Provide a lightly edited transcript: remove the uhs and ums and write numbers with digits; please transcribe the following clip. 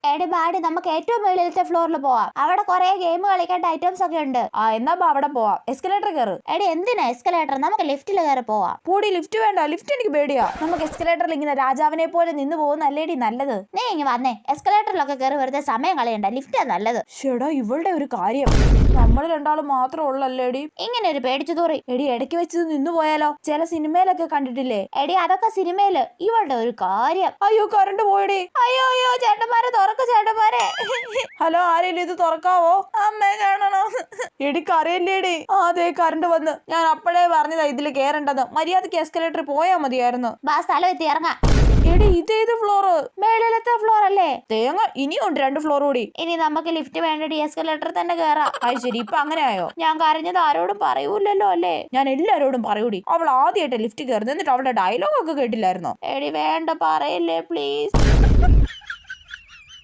എടി ബാടി നമുക്ക് ഏറ്റവും മുകളിലത്തെ ഫ്ലോറിൽ പോവാം. അവിടെ കുറെ ഗെയിം കളിക്കേണ്ട ഐറ്റംസ് ഒക്കെ ഉണ്ട്. എന്നാ അവിടെ പോവാം. എസ്കലേറ്റർ കയറ്. എടി എന്തിനാ എസ്കലേറ്റർ? നമുക്ക് ലിഫ്റ്റിൽ കയറി പോവാം. പൂടി ലിഫ്റ്റ് വേണ്ട. ലിഫ്റ്റ് എനിക്ക് പേടിയാ. നമുക്ക് എസ്കലേറ്ററിൽ ഇങ്ങനെ രാജാവിനെ പോലെ നിന്ന് പോകുന്നല്ലേടി നല്ലത്. നീ ഇങ്ങ് വന്നേ. എസ്കലേറ്ററിലൊക്കെ കയറി വെറുതെ സമയം കളയണ്ട. ലിഫ്റ്റാ നല്ലത്. ഷെടാ ഇവളുടെ ഒരു കാര്യം. നമ്മൾ രണ്ടാളും മാത്രം ഉള്ളല്ലേടി ഇങ്ങനെ ഒരു പേടിച്ചു തൂറി. എടി ഇടയ്ക്ക് വെച്ച് നിന്ന് പോയാലോ? ചില സിനിമയിലൊക്കെ കണ്ടിട്ടില്ലേ? എടി അതൊക്കെ സിനിമയില്. ഇവളുടെ ഒരു കാര്യം. അയ്യോ കറണ്ട് പോയടി. അയ്യോ അയ്യോ ചേട്ടന്മാരെ തുറക്കു ചേട്ടന്മാരെ. ഹലോ ആരെങ്കിലും ഇത് തുറക്കാവോ? അമ്മേ കാണണോ? എടി കരയല്ലേടി. അതെ കറണ്ട് വന്ന്. ഞാൻ അപ്പോഴേ പറഞ്ഞതാ ഇതിൽ കേറണ്ടെന്ന്. മര്യാദക്ക് എസ്കലേറ്റർ പോയാ മതിയായിരുന്നു. ബാ സ്ഥലം എത്തി ഇറങ്ങാം. എടി ഇതേത് ഫ്ലോറ്? മേളിലത്തെ ഫ്ലോർ അല്ലേ? തേങ്ങ ഇനിയുണ്ട് 2 ഫ്ലോർ കൂടി. ഇനി നമുക്ക് ലിഫ്റ്റ് വേണ്ടടി. എസ്കലേറ്റർ തന്നെ കേറാം. അത് ശരി ഇപ്പൊ അങ്ങനെ ആയോ? ഞാൻ കരഞ്ഞത് ആരോടും പറയൂലല്ലോ അല്ലേ? ഞാൻ എല്ലാരോടും പറയൂടി. അവൾ ആദ്യമായിട്ട് ലിഫ്റ്റ് കയറുന്നത്. എന്നിട്ട് അവളുടെ ഡയലോഗ് ഒക്കെ കേട്ടില്ലായിരുന്നോ? എടി വേണ്ട പറയല്ലേ പ്ലീസ്.